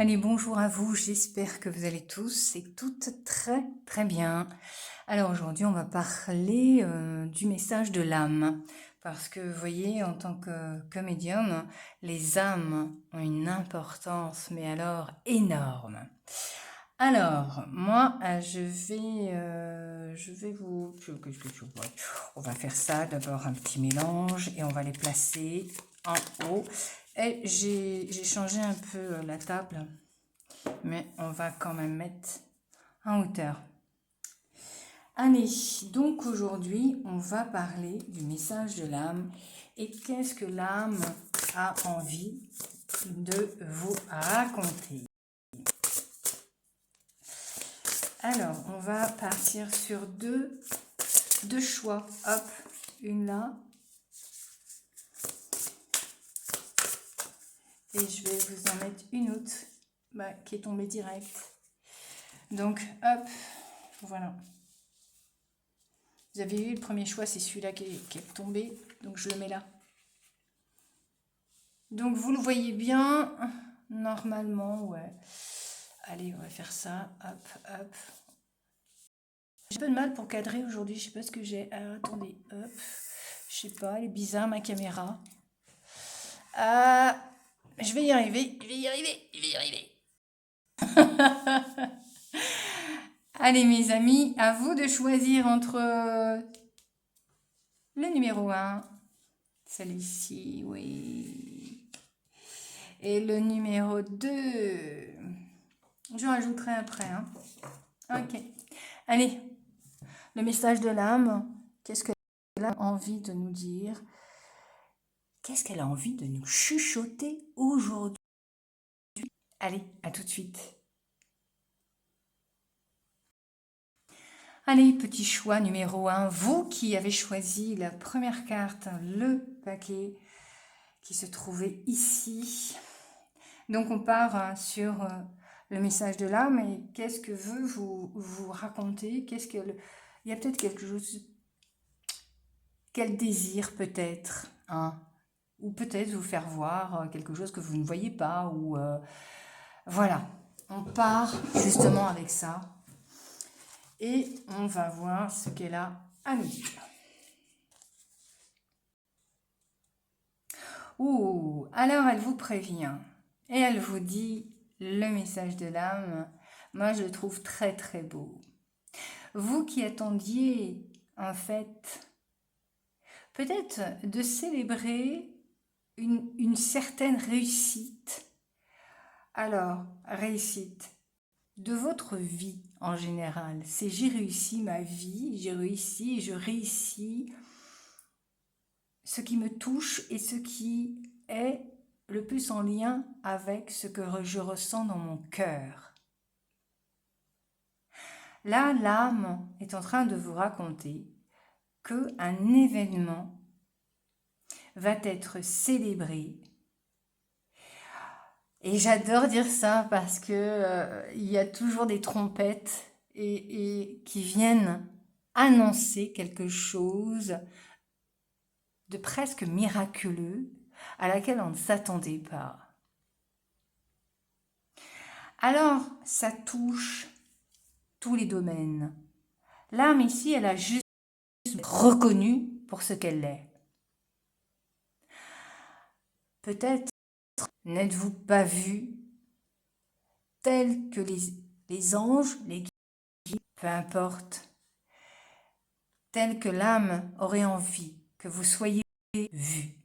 Allez, bonjour à vous, j'espère que vous allez tous et toutes très très bien. Alors aujourd'hui, on va parler du message de l'âme. Parce que vous voyez, en tant que médium, les âmes ont une importance, mais alors énorme. Alors, moi, je vais vous... On va faire ça, d'abord un petit mélange et on va les placer en haut. Et j'ai changé un peu la table, mais on va quand même mettre en hauteur. Allez, donc aujourd'hui, on va parler du message de l'âme et qu'est-ce que l'âme a envie de vous raconter. Alors, on va partir sur deux choix. Hop, une là. Et je vais vous en mettre une autre qui est tombée direct. Donc, hop, voilà. Vous avez vu, le premier choix, c'est celui-là qui est tombé. Donc, je le mets là. Donc, vous le voyez bien, normalement, ouais. Allez, on va faire ça. Hop, hop. J'ai un peu de mal pour cadrer aujourd'hui. Je sais pas ce que j'ai. Alors, attendez, hop. Je sais pas, elle est bizarre, ma caméra. Je vais y arriver, je vais y arriver, je vais y arriver. Allez, mes amis, à vous de choisir entre le numéro 1, celui-ci, oui, et le numéro 2. Je rajouterai après. Hein. Ok. Allez, le message de l'âme. Qu'est-ce que l'âme a envie de nous dire? Qu'est-ce qu'elle a envie de nous chuchoter aujourd'hui? Allez, à tout de suite. Allez, petit choix numéro 1. Vous qui avez choisi la première carte, le paquet qui se trouvait ici. Donc on part sur le message de l'âme et qu'est-ce que veut vous raconter? Il y a peut-être quelque chose, quel désir peut-être, hein? Ou peut-être vous faire voir quelque chose que vous ne voyez pas, ou voilà, on part justement avec ça et on va voir ce qu'elle a à nous dire. Ouh, alors elle vous prévient et elle vous dit le message de l'âme. Moi, je le trouve très très beau. Vous qui attendiez, en fait, peut-être de célébrer une certaine réussite. Alors, réussite de votre vie en général. C'est j'ai réussi ma vie, j'ai réussi, je réussis ce qui me touche et ce qui est le plus en lien avec ce que je ressens dans mon cœur. Là, l'âme est en train de vous raconter qu'un événement va être célébré. Et j'adore dire ça parce que il y a toujours des trompettes et qui viennent annoncer quelque chose de presque miraculeux à laquelle on ne s'attendait pas. Alors, ça touche tous les domaines. L'âme ici, elle a juste reconnu pour ce qu'elle est. Peut-être n'êtes-vous pas vu tel que les anges, les guides, peu importe, tel que l'âme aurait envie que vous soyez vu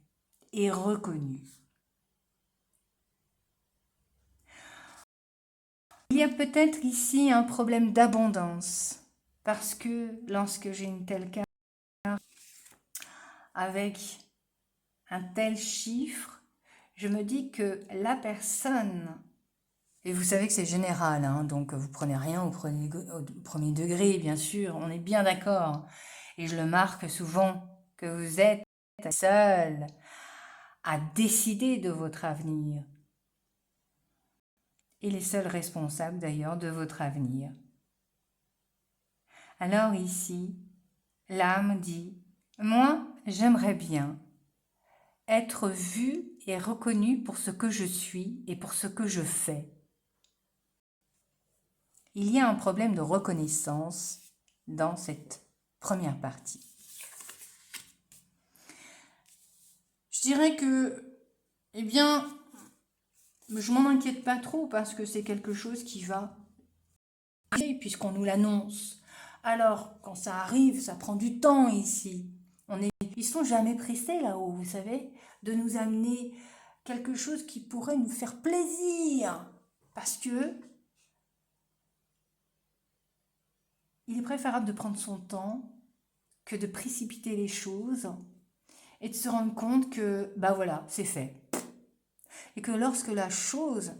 et reconnu. Il y a peut-être ici un problème d'abondance, parce que lorsque j'ai une telle carte avec un tel chiffre, je me dis que la personne, et vous savez que c'est général, hein, donc vous prenez rien au premier degré, bien sûr, on est bien d'accord, et je le marque souvent, que vous êtes seul à décider de votre avenir, et les seuls responsables d'ailleurs de votre avenir. Alors ici, l'âme dit, moi j'aimerais bien être vue et reconnue pour ce que je suis et pour ce que je fais. il y a un problème de reconnaissance dans cette première partie. Je dirais que, eh bien, je m'en inquiète pas trop parce que c'est quelque chose qui va arriver puisqu'on nous l'annonce. Alors, quand ça arrive, ça prend du temps ici. Ils sont jamais pressés là-haut, vous savez, de nous amener quelque chose qui pourrait nous faire plaisir. Parce que il est préférable de prendre son temps que de précipiter les choses et de se rendre compte que, bah voilà, c'est fait. Et que lorsque la chose,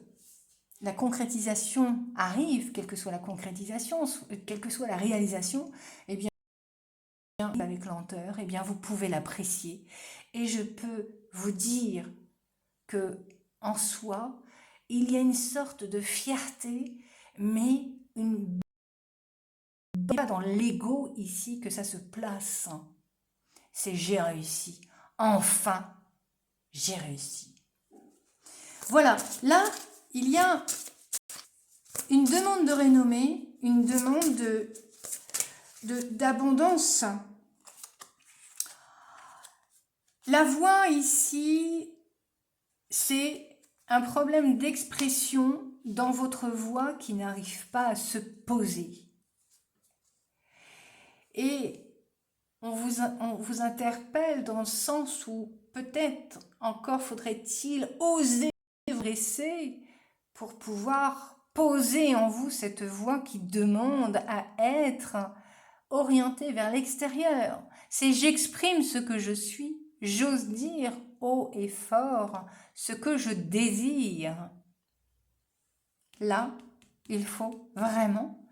la concrétisation arrive, quelle que soit la concrétisation, quelle que soit la réalisation, eh bien, avec lenteur, eh bien, vous pouvez l'apprécier. Et je peux vous dire que, en soi, il y a une sorte de fierté, mais pas dans l'ego ici que ça se place. C'est j'ai réussi. Enfin, j'ai réussi. Voilà, là, il y a une demande de renommée, une demande d'abondance. La voix ici, c'est un problème d'expression dans votre voix qui n'arrive pas à se poser. Et on vous interpelle dans le sens où peut-être encore faudrait-il oser dresser pour pouvoir poser en vous cette voix qui demande à être orientée vers l'extérieur. C'est j'exprime ce que je suis, j'ose dire haut et fort ce que je désire. Là, il faut vraiment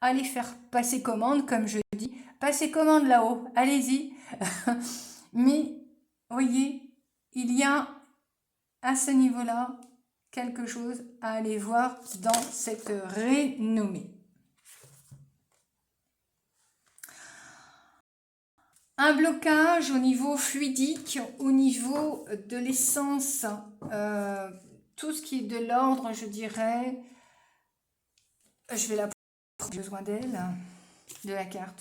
aller faire passer commande, comme je dis, passer commande là-haut, allez-y. Mais, voyez, il y a à ce niveau-là quelque chose à aller voir dans cette renommée. Un blocage au niveau fluidique, au niveau de l'essence, tout ce qui est de l'ordre, je dirais, je vais la prendre, besoin d'elle, de la carte,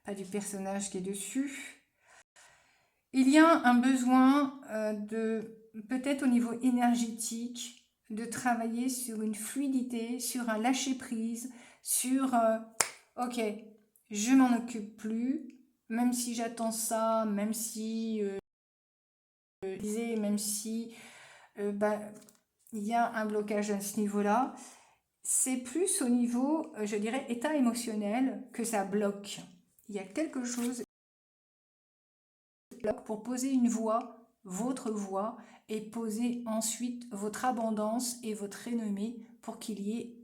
pas du personnage qui est dessus. Il y a un besoin de, peut-être au niveau énergétique, de travailler sur une fluidité, sur un lâcher-prise, sur ok, je m'en occupe plus, même si j'attends ça, même si même si il y a un blocage à ce niveau-là, c'est plus au niveau, je dirais, état émotionnel que ça bloque. Il y a quelque chose pour poser une voix, votre voix, et poser ensuite votre abondance et votre renommée pour qu'il y ait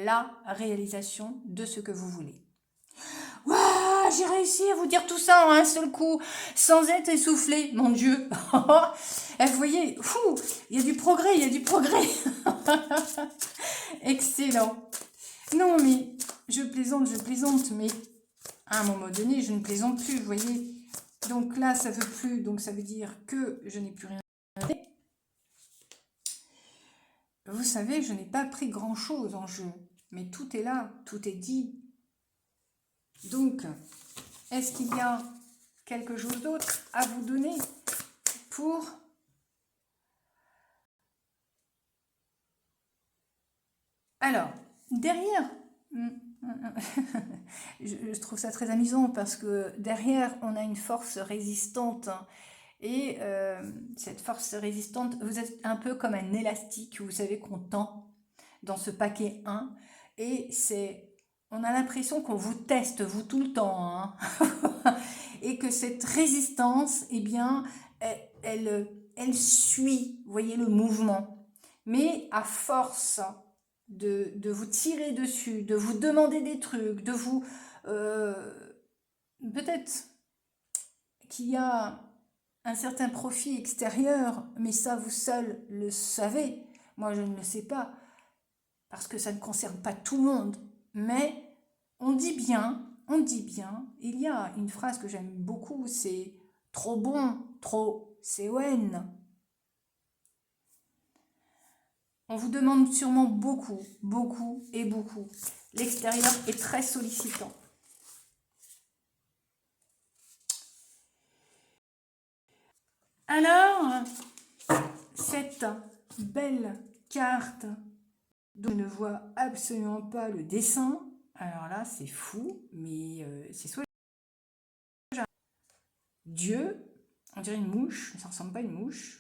la réalisation de ce que vous voulez. Waouh, j'ai réussi à vous dire tout ça en un seul coup, sans être essoufflé, mon Dieu. Vous voyez, il y a du progrès, il y a du progrès. Excellent. Non, mais je plaisante, mais à un moment donné, je ne plaisante plus, vous voyez. Donc là, ça ne veut plus, donc ça veut dire que je n'ai plus rien à dire. Vous savez, je n'ai pas pris grand-chose en jeu, mais tout est là, tout est dit. Donc, est-ce qu'il y a quelque chose d'autre à vous donner pour... Alors, derrière, je trouve ça très amusant parce que derrière, on a une force résistante. Et cette force résistante, vous êtes un peu comme un élastique, vous savez, qu'on tend dans ce paquet 1. Et on a l'impression qu'on vous teste, vous, tout le temps. Hein. Et que cette résistance, eh bien, elle suit, vous voyez, le mouvement. Mais à force de vous tirer dessus, de vous demander des trucs, de vous... peut-être qu'il y a un certain profit extérieur, mais ça, vous seul le savez. Moi, je ne le sais pas, parce que ça ne concerne pas tout le monde. Mais on dit bien, il y a une phrase que j'aime beaucoup, c'est « trop bon, trop, c'est on ». On vous demande sûrement beaucoup, beaucoup et beaucoup. L'extérieur est très sollicitant. Alors, cette belle carte dont je ne vois absolument pas le dessin. Alors là, c'est fou, mais c'est soit Dieu, on dirait une mouche, ça ressemble pas à une mouche.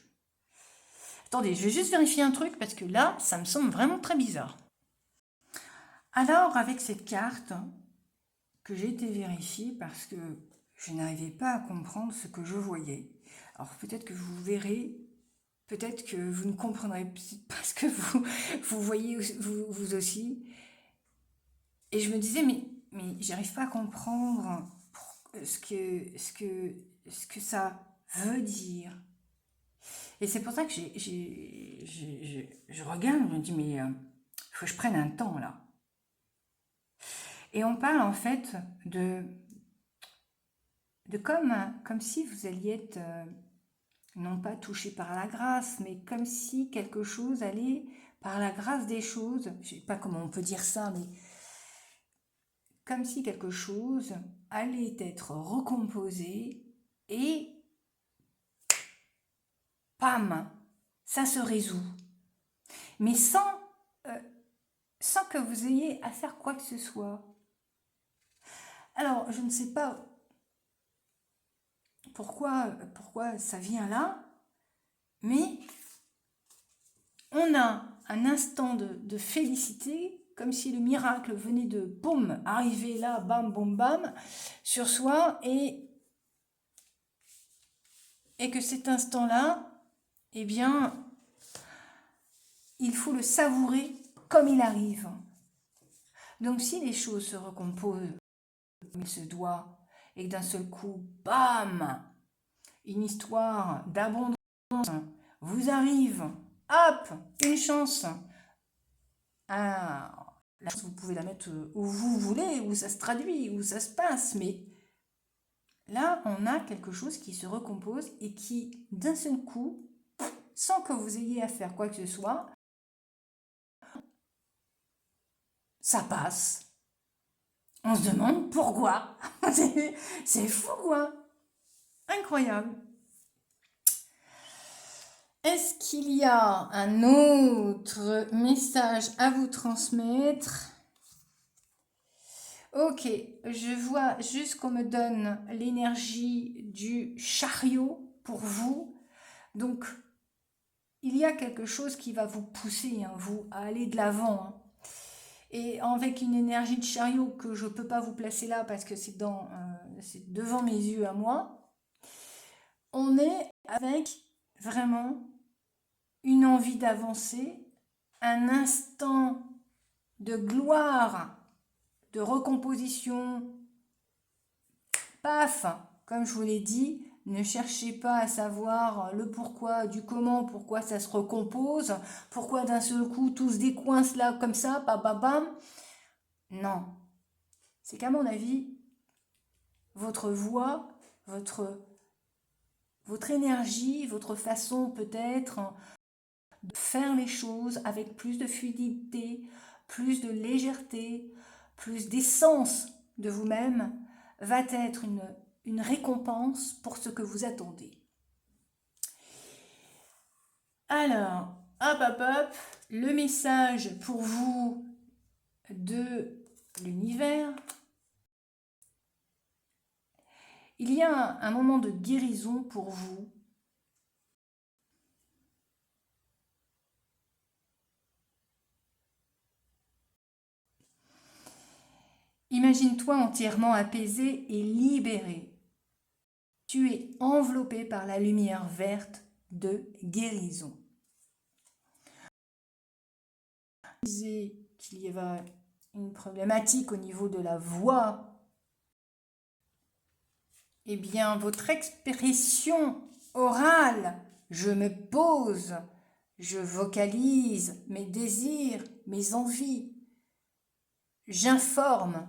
Attendez, je vais juste vérifier un truc parce que là, ça me semble vraiment très bizarre. Alors, avec cette carte que j'ai été vérifier parce que je n'arrivais pas à comprendre ce que je voyais. Alors peut-être que vous verrez, peut-être que vous ne comprendrez pas ce que vous voyez vous aussi. Et je me disais, mais j'arrive pas à comprendre ce que ça veut dire. Et c'est pour ça que je regarde, je me dis, mais faut que je prenne un temps là. Et on parle en fait de comme si vous alliez être, non pas touché par la grâce, mais comme si quelque chose allait, par la grâce des choses, je ne sais pas comment on peut dire ça, mais comme si quelque chose allait être recomposé et pam, ça se résout. Mais sans que vous ayez à faire quoi que ce soit. Alors, je ne sais pas pourquoi ça vient là, mais on a un instant de félicité, comme si le miracle venait de, boum, arriver là, bam, boum, bam, sur soi, et que cet instant-là, eh bien, il faut le savourer comme il arrive. Donc si les choses se recomposent comme il se doit, et que d'un seul coup, bam, une histoire d'abondance vous arrive, hop, une chance. Ah, la chance, vous pouvez la mettre où vous voulez, où ça se traduit, où ça se passe, mais là, on a quelque chose qui se recompose et qui, d'un seul coup, sans que vous ayez à faire quoi que ce soit, ça passe. On se demande pourquoi. C'est fou, quoi. Incroyable. Est-ce qu'il y a un autre message à vous transmettre? Ok, je vois juste qu'on me donne l'énergie du chariot pour vous. Donc, il y a quelque chose qui va vous pousser, hein, vous, à aller de l'avant. Hein. Et avec une énergie de chariot que je ne peux pas vous placer là parce que c'est devant mes yeux à moi, on est avec vraiment une envie d'avancer, un instant de gloire, de recomposition. Paf, comme je vous l'ai dit, ne cherchez pas à savoir le pourquoi, du comment, pourquoi ça se recompose, pourquoi d'un seul coup tout se décoince là comme ça, bam bam bam. Non, c'est qu'à mon avis, votre voix, votre énergie, votre façon peut-être de faire les choses avec plus de fluidité, plus de légèreté, plus d'essence de vous-même, va être une récompense pour ce que vous attendez. Alors, hop, hop, hop, le message pour vous de l'univers. Il y a un moment de guérison pour vous. Imagine-toi entièrement apaisé et libéré. Tu es enveloppé par la lumière verte de guérison. Je disais qu'il y avait une problématique au niveau de la voix. Eh bien, votre expression orale, je me pose, je vocalise mes désirs, mes envies, j'informe.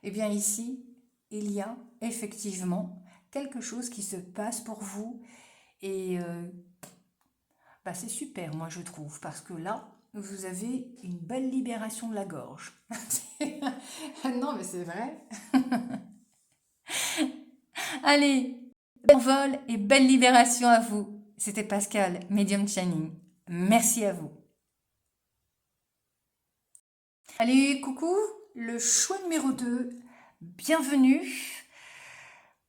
Eh bien ici, il y a effectivement quelque chose qui se passe pour vous et Bah, c'est super, moi je trouve, parce que là, vous avez une belle libération de la gorge. Non, mais c'est vrai. Allez, bon vol et belle libération à vous. C'était Pascal, Medium Channing. Merci à vous. Allez, coucou, le choix numéro 2. Bienvenue.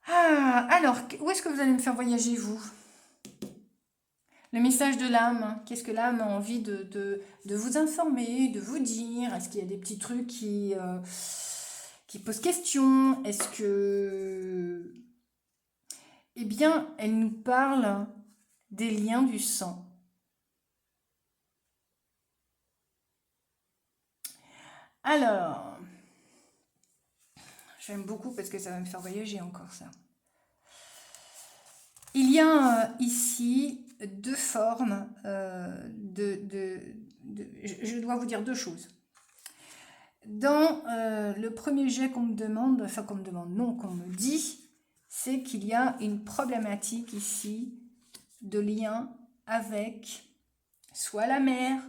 Ah, alors, où est-ce que vous allez me faire voyager, vous? Le message de l'âme, qu'est-ce que l'âme a envie de vous informer, de vous dire? Est-ce qu'il y a des petits trucs qui posent question? Est-ce que... Eh bien, elle nous parle des liens du sang. Alors, j'aime beaucoup parce que ça va me faire voyager encore ça. Il y a ici deux formes je dois vous dire deux choses. Dans le premier jet qu'on me demande, enfin qu'on me demande, non, qu'on me dit, c'est qu'il y a une problématique ici de lien avec soit la mère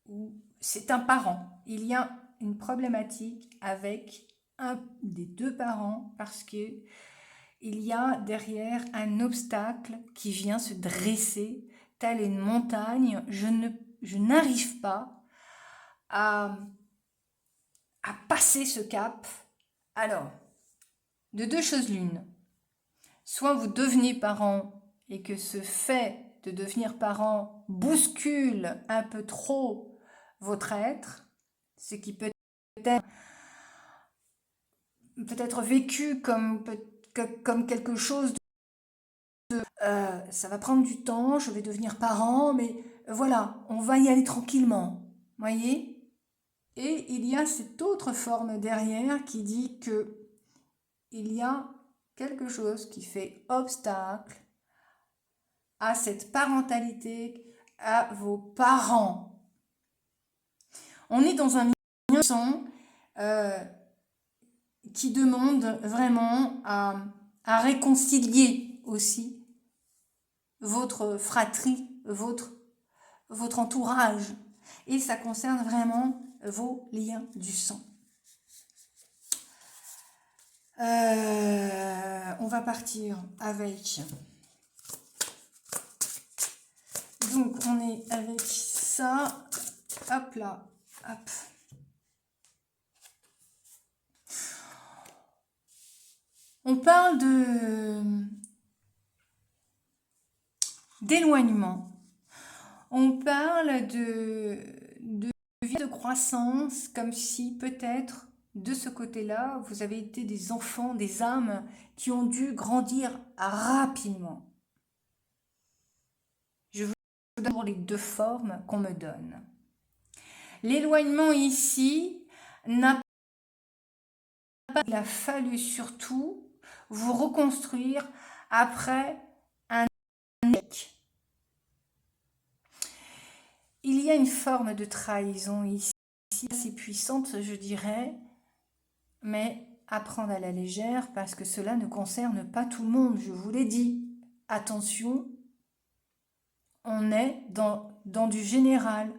ou c'est un parent. Il y a une problématique avec un des deux parents parce que il y a derrière un obstacle qui vient se dresser, telle une montagne. Je n'arrive pas à passer ce cap. Alors, de deux choses l'une. Soit vous devenez parent et que ce fait de devenir parent bouscule un peu trop votre être, ce qui peut être vécu comme quelque chose ça va prendre du temps, je vais devenir parent, mais voilà, on va y aller tranquillement, voyez? Et il y a cette autre forme derrière qui dit que il y a quelque chose qui fait obstacle à cette parentalité, à vos parents. On est dans un lien qui demande vraiment à réconcilier aussi votre fratrie, votre entourage. Et ça concerne vraiment vos liens du sang. On va partir avec... Donc, on est avec ça. Hop là. Hop. On parle d'éloignement. On parle de vie de croissance, comme si peut-être de ce côté-là, vous avez été des enfants, des âmes qui ont dû grandir rapidement. Je vous donne pour les deux formes qu'on me donne. L'éloignement ici n'a pas... Il a fallu surtout vous reconstruire après un échec. Il y a une forme de trahison ici, assez puissante, je dirais, mais à prendre à la légère parce que cela ne concerne pas tout le monde, je vous l'ai dit. Attention, on est dans du général,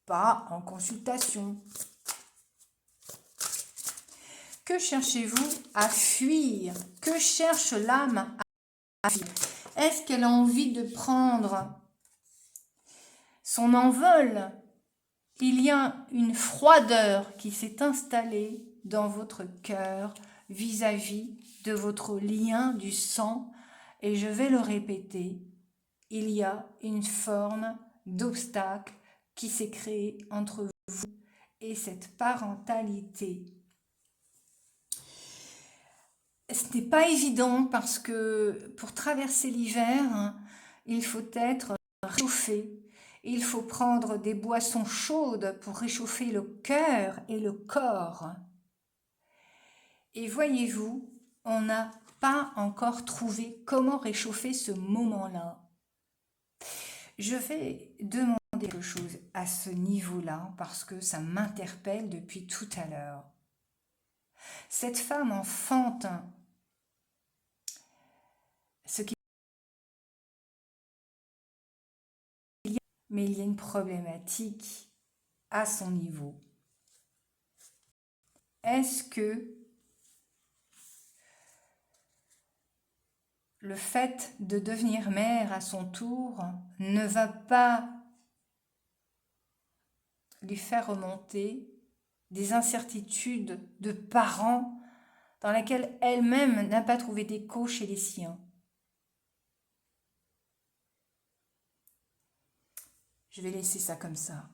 pas en consultation. Que cherchez-vous à fuir? Que cherche l'âme à fuir? Est-ce qu'elle a envie de prendre son envol? Il y a une froideur qui s'est installée dans votre cœur vis-à-vis de votre lien du sang. Et je vais le répéter, il y a une forme d'obstacle qui s'est créée entre vous et cette parentalité. Ce n'est pas évident parce que pour traverser l'hiver, il faut être réchauffé. Il faut prendre des boissons chaudes pour réchauffer le cœur et le corps. Et voyez-vous, on n'a pas encore trouvé comment réchauffer ce moment-là. Je vais demander quelque chose à ce niveau-là parce que ça m'interpelle depuis tout à l'heure. Cette femme enfante ce qui mais il y a une problématique à son niveau. Est-ce que le fait de devenir mère à son tour ne va pas lui faire remonter des incertitudes de parents dans lesquelles elle-même n'a pas trouvé d'écho chez les siens? Je vais laisser ça comme ça.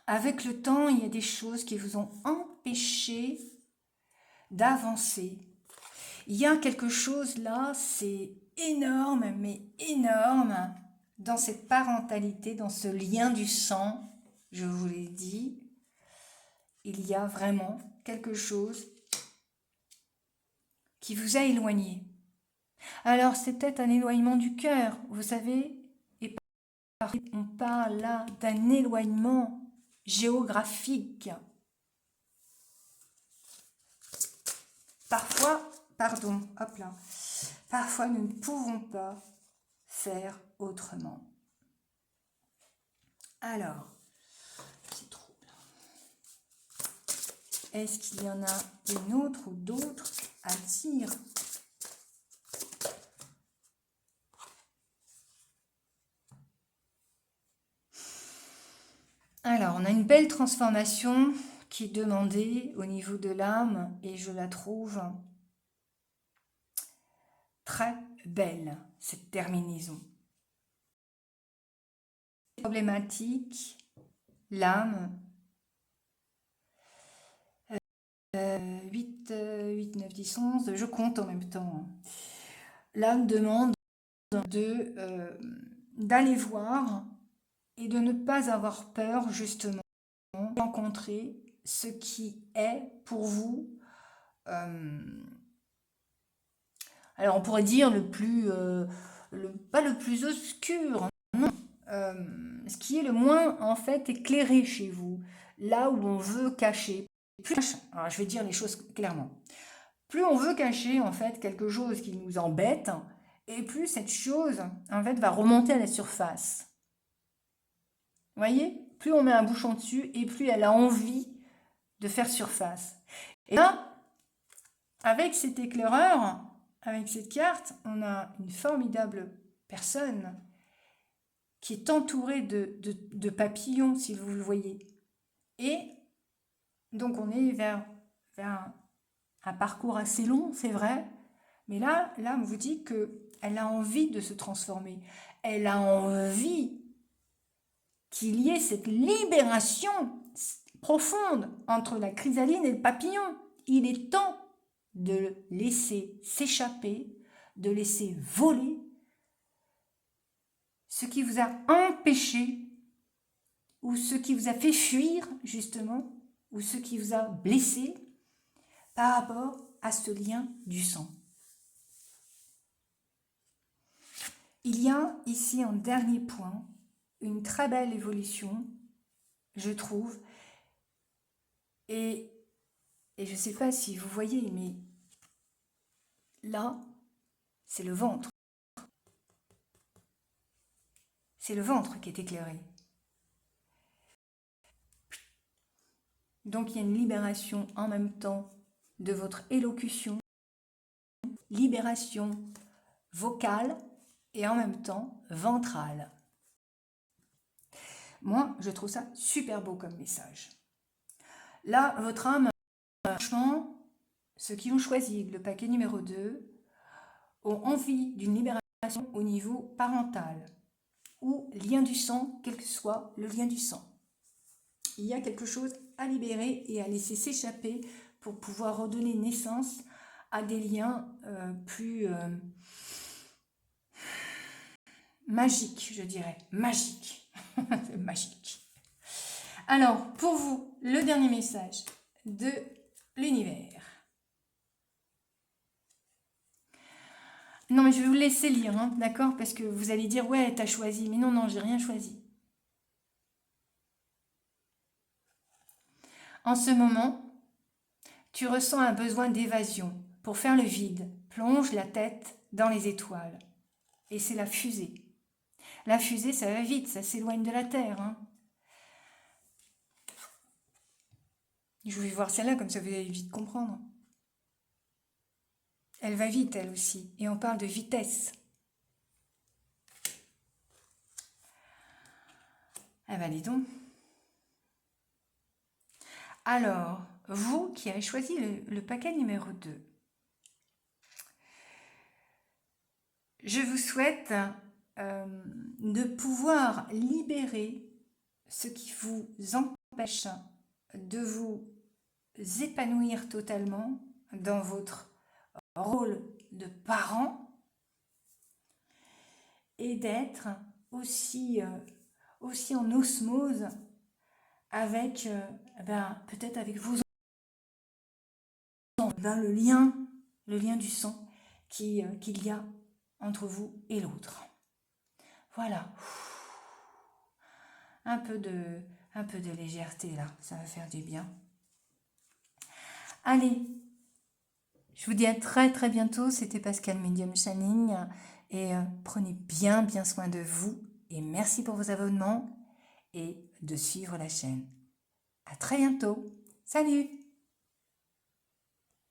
Avec le temps, il y a des choses qui vous ont empêché d'avancer. Il y a quelque chose là, c'est énorme, mais énorme, dans cette parentalité, dans ce lien du sang, je vous l'ai dit. Il y a vraiment quelque chose qui vous a éloigné. Alors, c'est peut-être un éloignement du cœur, vous savez, et on parle là d'un éloignement géographique. Parfois, parfois nous ne pouvons pas faire autrement. Alors, c'est trouble. Est-ce qu'il y en a une autre ou d'autres à dire? Alors, on a une belle transformation qui est demandée au niveau de l'âme et je la trouve très belle, cette terminaison. Problématique, l'âme, 8, 9, 10, 11, je compte en même temps. L'âme demande d'aller voir et de ne pas avoir peur justement de rencontrer ce qui est pour vous, alors on pourrait dire pas le plus obscur, non, ce qui est le moins en fait éclairé chez vous, là où on veut cacher. Alors je vais dire les choses clairement. Plus on veut cacher en fait quelque chose qui nous embête, et plus cette chose en fait va remonter à la surface. Vous voyez? Plus on met un bouchon dessus et plus elle a envie de faire surface. Et là, avec cet éclaireur, avec cette carte, on a une formidable personne qui est entourée de papillons, si vous le voyez. Et donc on est vers un parcours assez long, c'est vrai, mais là, l'âme vous dit qu'elle a envie de se transformer. Elle a envie qu'il y ait cette libération profonde entre la chrysaline et le papillon. Il est temps de le laisser s'échapper, de laisser voler ce qui vous a empêché ou ce qui vous a fait fuir justement ou ce qui vous a blessé par rapport à ce lien du sang. Il y a ici en dernier point une très belle évolution, je trouve, et je ne sais pas si vous voyez, mais là, c'est le ventre. C'est le ventre qui est éclairé. Donc il y a une libération en même temps de votre élocution, libération vocale et en même temps ventrale. Moi, je trouve ça super beau comme message. Là, votre âme, franchement, ceux qui ont choisi le paquet numéro 2 ont envie d'une libération au niveau parental ou lien du sang, quel que soit le lien du sang. Il y a quelque chose à libérer et à laisser s'échapper pour pouvoir redonner naissance à des liens plus magiques, je dirais. Magiques. Magique. Alors, pour vous, le dernier message de l'univers. Non, mais je vais vous laisser lire, hein, d'accord? Parce que vous allez dire, ouais, t'as choisi. Mais non, non, j'ai rien choisi. En ce moment, tu ressens un besoin d'évasion. Pour faire le vide, plonge la tête dans les étoiles. Et c'est la fusée. La fusée, ça va vite, ça s'éloigne de la Terre. Hein. Je vais voir celle-là, comme ça vous allez vite comprendre. Elle va vite, elle aussi. Et on parle de vitesse. Ah ben, dis donc. Alors, vous qui avez choisi le paquet numéro 2, je vous souhaite de pouvoir libérer ce qui vous empêche de vous épanouir totalement dans votre rôle de parent et d'être aussi en osmose avec peut-être avec vos enfants, le lien du sang qu'il y a entre vous et l'autre. Voilà. Un peu de légèreté là, ça va faire du bien. Allez, je vous dis à très très bientôt. C'était Pascal Medium Channing et prenez bien soin de vous et merci pour vos abonnements et de suivre la chaîne. À très bientôt. Salut!